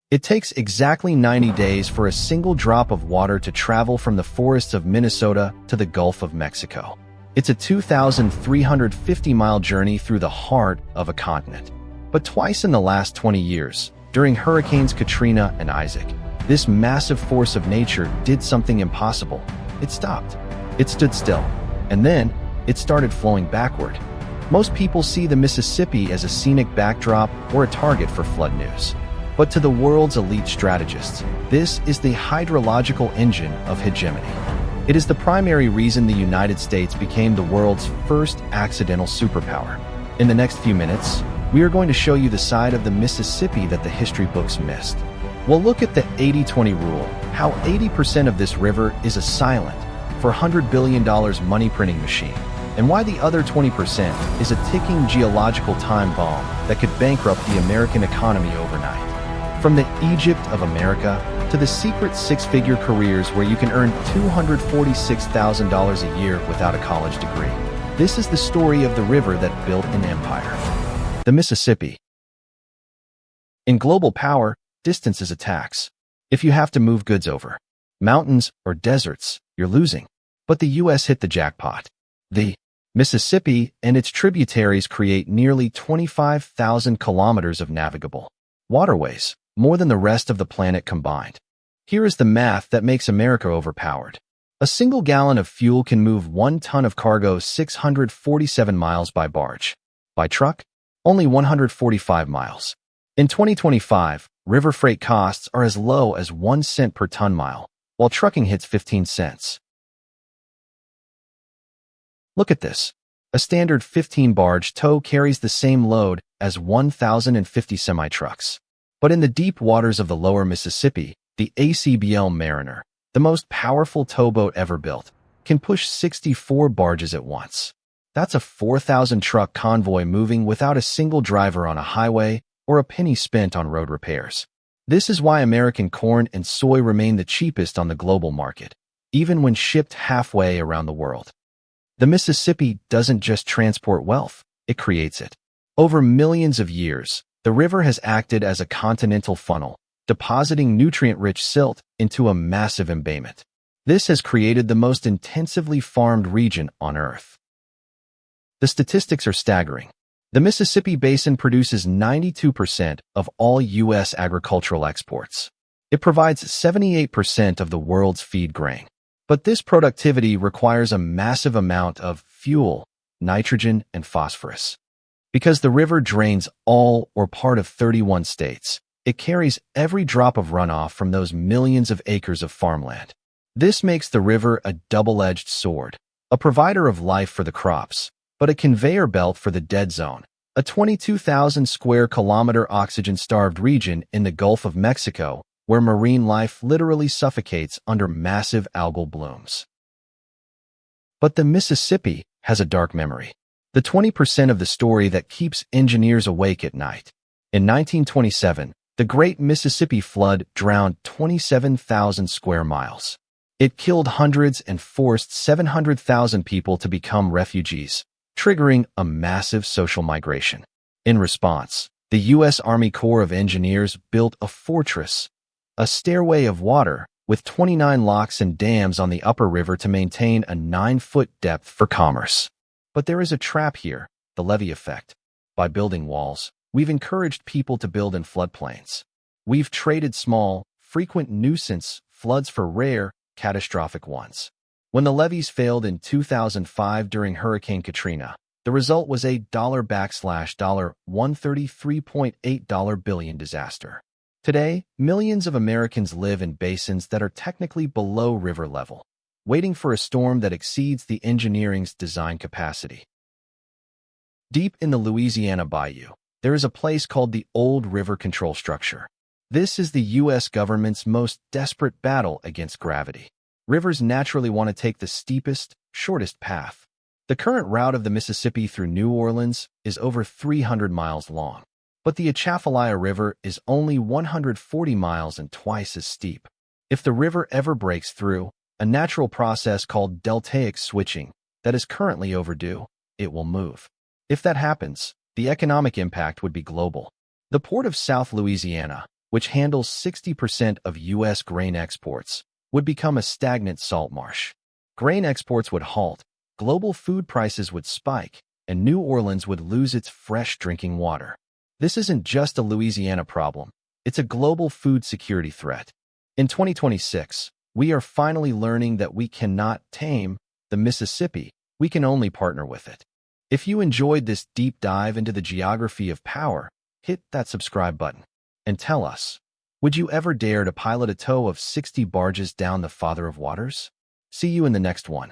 It takes exactly 90 days for a single drop of water to travel from the forests of Minnesota to the Gulf of Mexico. It's a 2,350-mile journey through the heart of a continent. But twice in the last 20 years, during Hurricanes Katrina and Isaac, this massive force of nature did something impossible. It stopped. It stood still. And then, it started flowing backward. Most people see the Mississippi as a scenic backdrop or a target for flood news. But to the world's elite strategists, this is the hydrological engine of hegemony. It is the primary reason the United States became the world's first accidental superpower. In the next few minutes, we are going to show you the side of the Mississippi that the history books missed. We'll look at the 80-20 rule, how 80% of this river is a silent, $400 billion money printing machine, and why the other 20% is a ticking geological time bomb that could bankrupt the American economy overnight. From the Egypt of America to the secret six-figure careers where you can earn $246,000 a year without a college degree. This is the story of the river that built an empire. The Mississippi. In global power, distance is a tax. If you have to move goods over mountains or deserts, you're losing. But the U.S. hit the jackpot. The Mississippi and its tributaries create nearly 25,000 kilometers of navigable waterways, more than the rest of the planet combined. Here is the math that makes America overpowered. A single gallon of fuel can move 1 ton of cargo 647 miles by barge. By truck, only 145 miles. In 2025, river freight costs are as low as 1 cent per ton mile, while trucking hits 15 cents. Look at this. A standard 15-barge tow carries the same load as 1,050 semi-trucks. But in the deep waters of the lower Mississippi, the ACBL Mariner, the most powerful towboat ever built, can push 64 barges at once. That's a 4,000-truck convoy moving without a single driver on a highway or a penny spent on road repairs. This is why American corn and soy remain the cheapest on the global market, even when shipped halfway around the world. The Mississippi doesn't just transport wealth, it creates it. Over millions of years, the river has acted as a continental funnel, depositing nutrient-rich silt into a massive embayment. This has created the most intensively farmed region on Earth. The statistics are staggering. The Mississippi Basin produces 92% of all U.S. agricultural exports. It provides 78% of the world's feed grain. But this productivity requires a massive amount of fuel, nitrogen, and phosphorus. Because the river drains all or part of 31 states, it carries every drop of runoff from those millions of acres of farmland. This makes the river a double-edged sword, a provider of life for the crops, but a conveyor belt for the dead zone, a 22,000 square kilometer oxygen-starved region in the Gulf of Mexico, where marine life literally suffocates under massive algal blooms. But the Mississippi has a dark memory. The 20% of the story that keeps engineers awake at night. In 1927, the Great Mississippi Flood drowned 27,000 square miles. It killed hundreds and forced 700,000 people to become refugees, triggering a massive social migration. In response, the U.S. Army Corps of Engineers built a fortress, a stairway of water, with 29 locks and dams on the upper river to maintain a 9-foot depth for commerce. But there is a trap here, the Levee effect. By building walls, we've encouraged people to build in floodplains. We've traded small, frequent nuisance floods for rare, catastrophic ones. When the levees failed in 2005 during Hurricane Katrina, the result was a $$133.8 billion disaster. Today, millions of Americans live in basins that are technically below river level, waiting for a storm that exceeds the engineering's design capacity. Deep in the Louisiana Bayou, there is a place called the Old River Control Structure. This is the U.S. government's most desperate battle against gravity. Rivers naturally want to take the steepest, shortest path. The current route of the Mississippi through New Orleans is over 300 miles long, but the Atchafalaya River is only 140 miles and twice as steep. If the river ever breaks through, a natural process called deltaic switching that is currently overdue, it will move. If that happens, the economic impact would be global. The port of South Louisiana, which handles 60% of U.S. grain exports, would become a stagnant salt marsh. Grain exports would halt, global food prices would spike, and New Orleans would lose its fresh drinking water. This isn't just a Louisiana problem. It's a global food security threat. In 2026, we are finally learning that we cannot tame the Mississippi. We can only partner with it. If you enjoyed this deep dive into the geography of power, hit that subscribe button and tell us, would you ever dare to pilot a tow of 60 barges down the Father of Waters? See you in the next one.